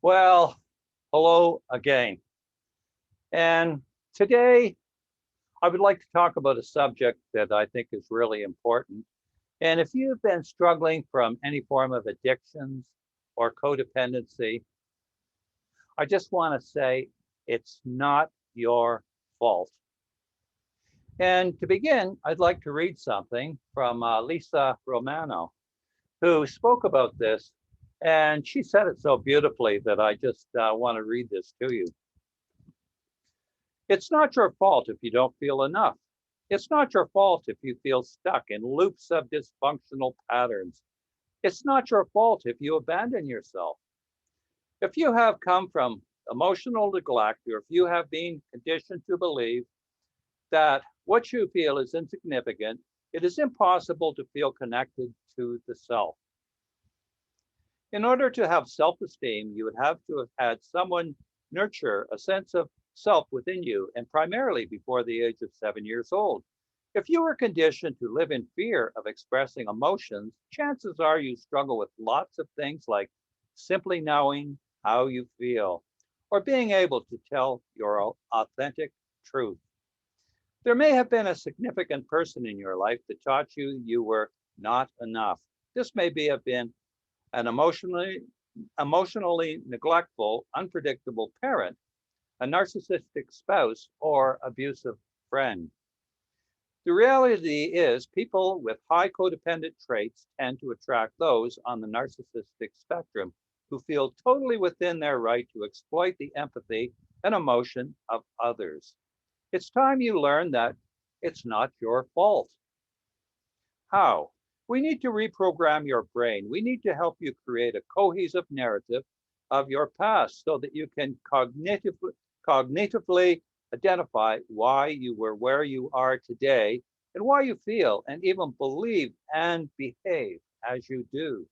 Well, hello again. And today I would like to talk about a subject that I think is really important. And if you've been struggling from any form of addictions or codependency, I just want to say it's not your fault. And to begin, I'd like to read something from Lisa Romano, who spoke about this. And she said it so beautifully that I just want to read this to you. It's not your fault if you don't feel enough. It's not your fault if you feel stuck in loops of dysfunctional patterns. It's not your fault if you abandon yourself. If you have come from emotional neglect, or if you have been conditioned to believe that what you feel is insignificant, it is impossible to feel connected to the self. In order to have self-esteem, you would have to have had someone nurture a sense of self within you, and primarily before the age of 7 years old. If you were conditioned to live in fear of expressing emotions, chances are you struggle with lots of things like simply knowing how you feel or being able to tell your authentic truth. There may have been a significant person in your life that taught you you were not enough. This may have been an emotionally neglectful, unpredictable parent, a narcissistic spouse, or abusive friend. The reality is, people with high codependent traits tend to attract those on the narcissistic spectrum who feel totally within their right to exploit the empathy and emotion of others. It's time you learn that it's not your fault. How? We need to reprogram your brain. We need to help you create a cohesive narrative of your past so that you can cognitively identify why you were where you are today and why you feel and even believe and behave as you do.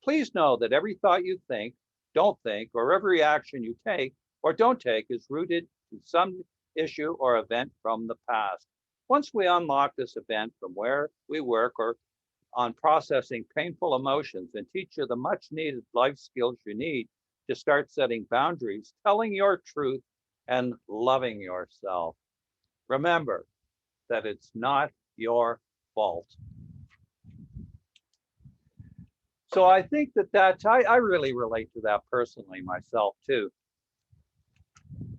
Please know that every thought you think, don't think, or every action you take or don't take is rooted in some issue or event from the past. Once we unlock this event from where we work or on processing painful emotions and teach you the much needed life skills you need to start setting boundaries, telling your truth, and loving yourself. Remember that it's not your fault. So I think I really relate to that personally myself too.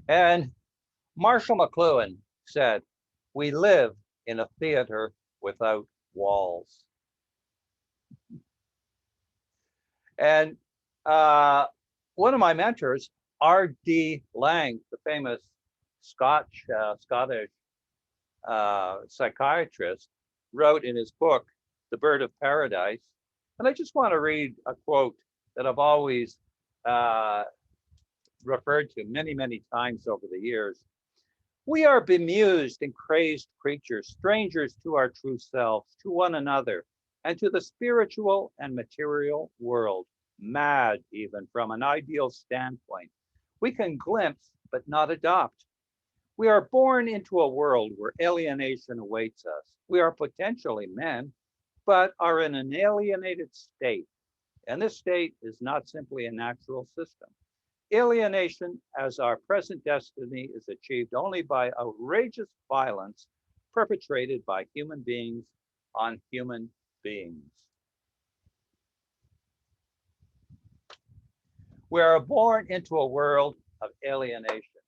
And Marshall McLuhan said, "We live in a theater without walls." And one of my mentors, R.D. Laing, the famous Scottish psychiatrist, wrote in his book, The Bird of Paradise. And I just want to read a quote that I've always referred to many, many times over the years. "We are bemused and crazed creatures, strangers to our true selves, to one another, and to the spiritual and material world, mad even from an ideal standpoint. We can glimpse, but not adopt. We are born into a world where alienation awaits us. We are potentially men, but are in an alienated state. And this state is not simply a natural system. Alienation as our present destiny is achieved only by outrageous violence perpetrated by human beings on human beings. We are born into a world of alienation.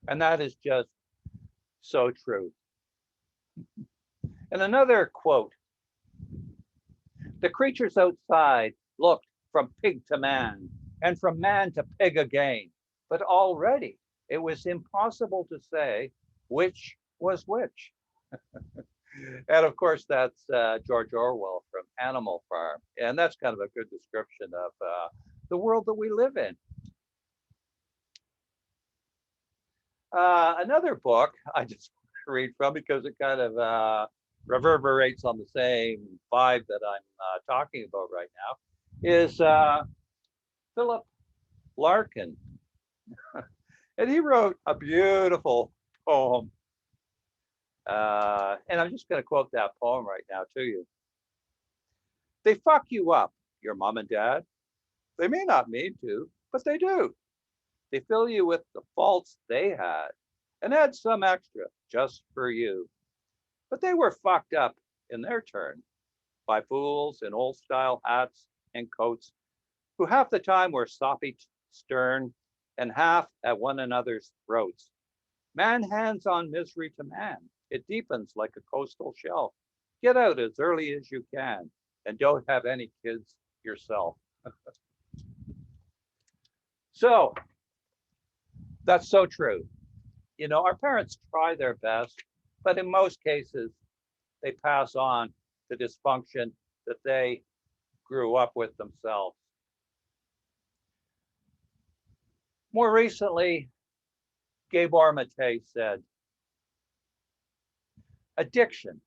And that is just so true." And another quote, "The creatures outside looked from pig to man, and from man to pig again, but already it was impossible to say which was which." And of course, that's George Orwell from Animal Farm. And that's kind of a good description of the world that we live in. Another book I just read from because it kind of reverberates on the same vibe that I'm talking about right now is Philip Larkin. And he wrote a beautiful poem. And I'm just going to quote that poem right now to you. "They fuck you up, your mom and dad. They may not mean to, but they do. They fill you with the faults they had and add some extra just for you. But they were fucked up in their turn by fools in old style hats and coats who half the time were soppy stern and half at one another's throats. Man hands on misery to man. It deepens like a coastal shelf. Get out as early as you can and don't have any kids yourself. So that's so true. You know, our parents try their best, but in most cases, they pass on the dysfunction that they grew up with themselves. More recently, Gabor Mate said, addiction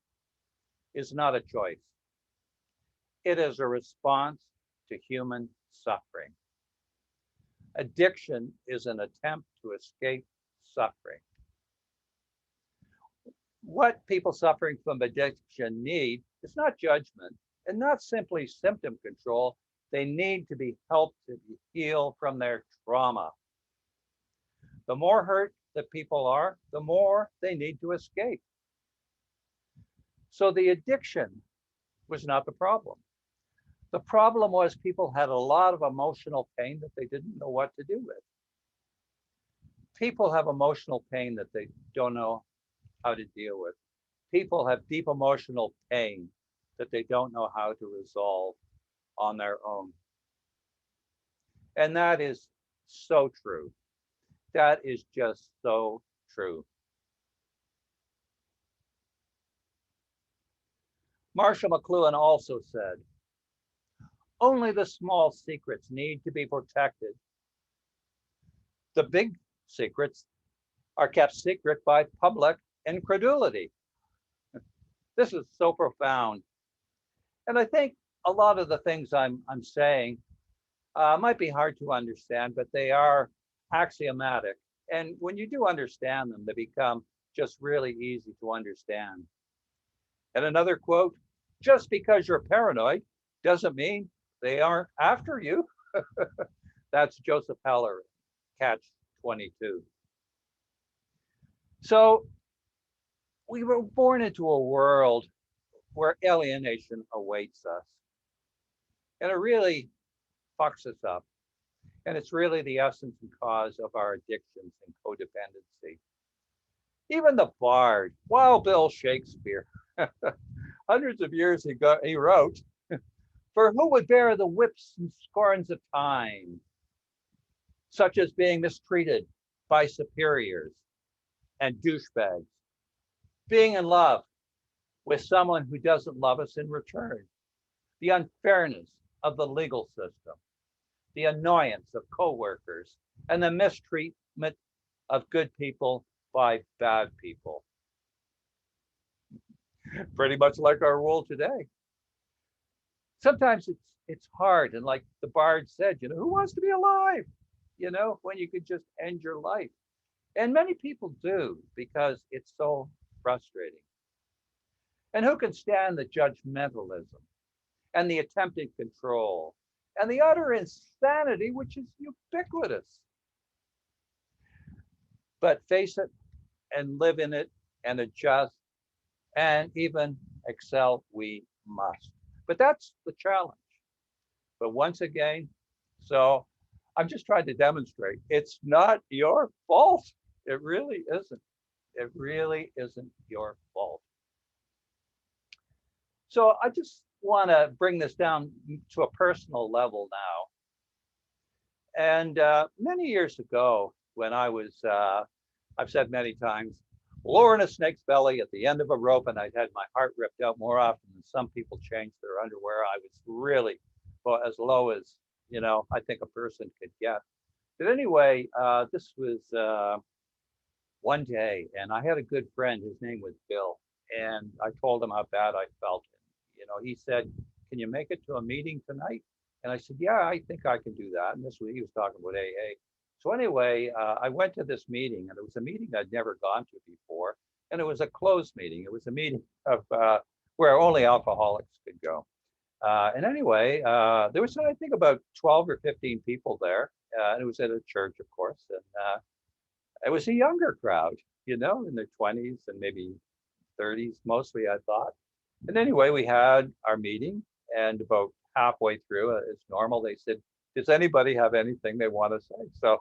is not a choice. It is a response to human suffering. Addiction is an attempt to escape suffering. What people suffering from addiction need is not judgment and not simply symptom control. They need to be helped to heal from their trauma. The more hurt that people are, the more they need to escape. So the addiction was not the problem. The problem was people had a lot of emotional pain that they didn't know what to do with. People have emotional pain that they don't know how to deal with. People have deep emotional pain that they don't know how to resolve on their own. And that is so true. That is just so true. Marshall McLuhan also said, only the small secrets need to be protected. The big secrets are kept secret by public incredulity. This is so profound. And I think a lot of the things I'm saying might be hard to understand, but they are axiomatic. And when you do understand them, they become just really easy to understand. And another quote, just because you're paranoid doesn't mean they aren't after you. That's Joseph Heller, Catch 22. So we were born into a world where alienation awaits us. And it really fucks us up. And it's really the essence and cause of our addictions and codependency. Even the bard, Wild Bill Shakespeare, hundreds of years ago, he wrote, for who would bear the whips and scorns of time, such as being mistreated by superiors and douchebags, being in love with someone who doesn't love us in return, the unfairness of the legal system, the annoyance of coworkers, and the mistreatment of good people by bad people. Pretty much like our world today. Sometimes it's hard, and like the bard said, you know, who wants to be alive? You know, when you could just end your life. And many people do because it's so frustrating. And who can stand the judgmentalism and the attempted control and the utter insanity, which is ubiquitous? But face it and live in it and adjust and even excel we must. But that's the challenge. But once again, so I'm just trying to demonstrate it's not your fault. It really isn't. It really isn't your fault. So I just want to bring this down to a personal level now. And many years ago, when I was, I've said many times, lower in a snake's belly at the end of a rope, and I'd had my heart ripped out more often than some people changed their underwear. I was really as low as, you know, I think a person could get. But anyway, this was one day, and I had a good friend. His name was Bill, and I told him how bad I felt. And, you know, he said, "Can you make it to a meeting tonight?" And I said, "Yeah, I think I can do that." And this was he was talking about AA. So anyway, I went to this meeting, and it was a meeting I'd never gone to before, and it was a closed meeting. It was a meeting of where only alcoholics could go. And anyway, there was, I think, about 12 or 15 people there. And it was at a church, of course. And it was a younger crowd, in their 20s and maybe 30s, mostly, I thought. And anyway, we had our meeting, and about halfway through, as normal, they said, "Does anybody have anything they want to say?"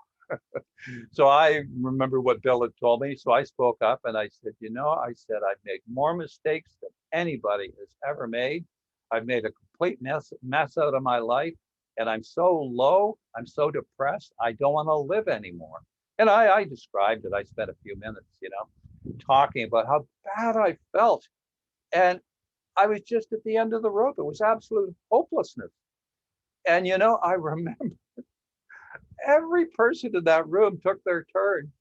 So I remember what Bill had told me. So I spoke up and I said, I said, "I've made more mistakes than anybody has ever made. I've made a complete mess out of my life. And I'm so low. I'm so depressed. I don't want to live anymore." And I described it. I spent a few minutes, talking about how bad I felt. And I was just at the end of the rope. It was absolute hopelessness. And, I remember every person in that room took their turn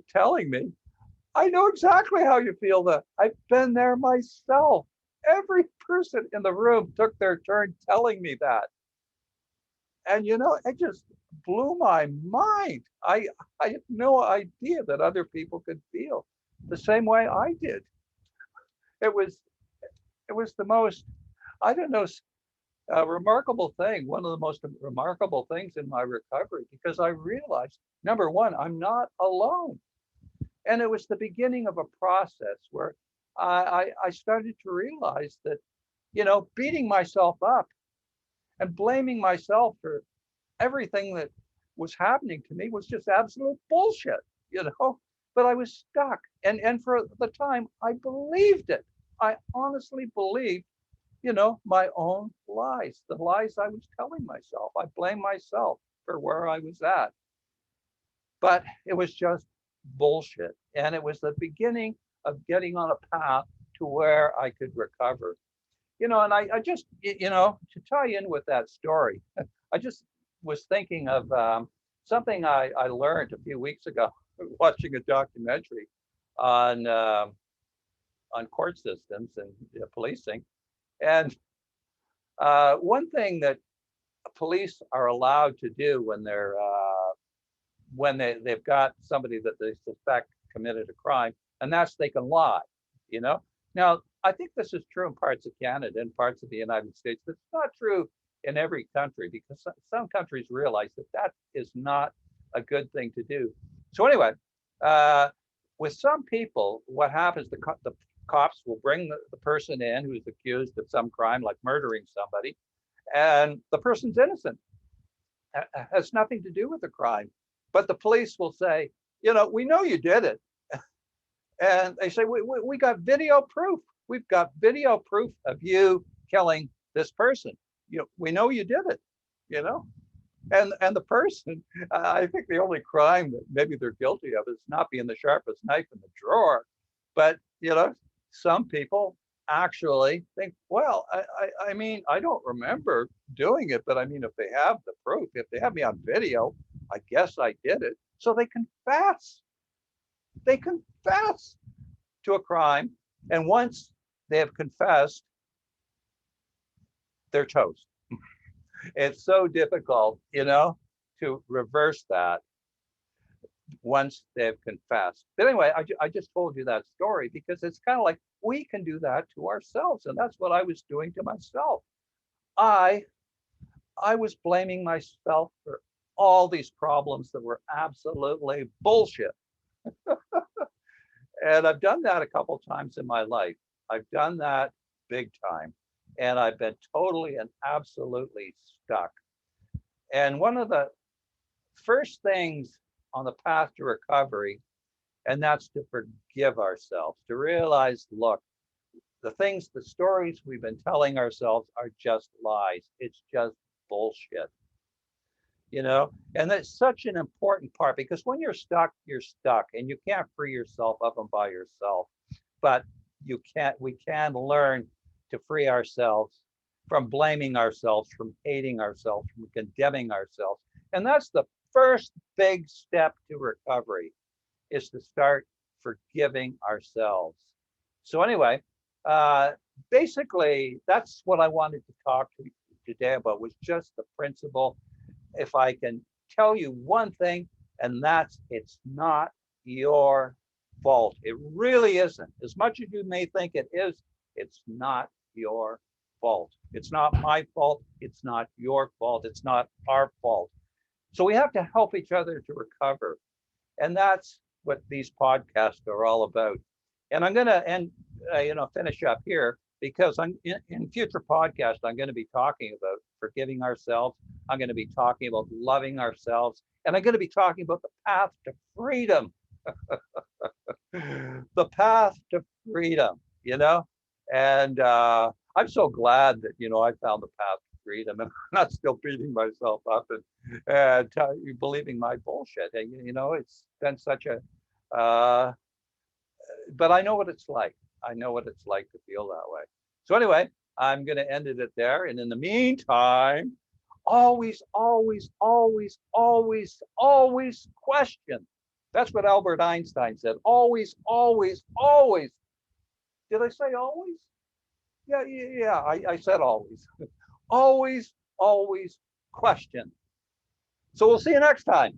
telling me, "I know exactly how you feel. That I've been there myself." Every person in the room took their turn telling me that. And, it just blew my mind. I had no idea that other people could feel the same way I did. It was, it was the most, I don't know, remarkable thing, one of the most remarkable things in my recovery, because I realized, number one, I'm not alone. And it was the beginning of a process where I started to realize that, beating myself up and blaming myself for everything that was happening to me was just absolute bullshit, But I was stuck. And for the time, I believed it. I honestly believed my own lies, the lies I was telling myself. I blame myself for where I was at. But it was just bullshit. And it was the beginning of getting on a path to where I could recover. And I just, to tie in with that story, I just was thinking of something I learned a few weeks ago watching a documentary on court systems and policing. And one thing that police are allowed to do when they've got somebody that they suspect committed a crime, and that's they can lie. You know. Now, I think this is true in parts of Canada and parts of the United States, but it's not true in every country, because some countries realize that that is not a good thing to do. So anyway, uh, with some people, what happens? The cops will bring the person in who's accused of some crime, like murdering somebody, and the person's innocent, has nothing to do with the crime. But the police will say, we know you did it. And they say, we got video proof. We've got video proof of you killing this person. We know you did it, you know? And the person, I think the only crime that maybe they're guilty of is not being the sharpest knife in the drawer. But, some people actually think, well, I mean, I don't remember doing it, but I mean, if they have the proof, if they have me on video, I guess I did it. So they confess. They confess to a crime. And once they have confessed, they're toast. It's so difficult, to reverse that once they've confessed. But anyway, I just told you that story because it's kind of like we can do that to ourselves. And that's what I was doing to myself. I was blaming myself for all these problems that were absolutely bullshit. And I've done that a couple of times in my life. I've done that big time. And I've been totally and absolutely stuck. And one of the first things on the path to recovery, and that's to forgive ourselves, to realize, look, the stories we've been telling ourselves are just lies. It's just bullshit. And that's such an important part, because when you're stuck and you can't free yourself up and by yourself. But we can learn to free ourselves from blaming ourselves, from hating ourselves, from condemning ourselves. And that's the first big step to recovery, is to start forgiving ourselves. So anyway, basically, that's what I wanted to talk to you today about, was just the principle. If I can tell you one thing, and that's, it's not your fault. It really isn't. As much as you may think it is, it's not your fault. It's not my fault. It's not your fault. It's not our fault. So we have to help each other to recover. And that's what these podcasts are all about. And I'm going to finish up here because in future podcasts, I'm going to be talking about forgiving ourselves. I'm going to be talking about loving ourselves. And I'm going to be talking about the path to freedom. The path to freedom, And I'm so glad that, I found the path to freedom, and I'm not still beating myself up and believing my bullshit. And, it's been such a, but I know what it's like. I know what it's like to feel that way. So anyway, I'm going to end it at there. And in the meantime, always, always, always, always, always question. That's what Albert Einstein said. Always, always, always. Did I say always? Yeah, I said always. Always, always question. So we'll see you next time.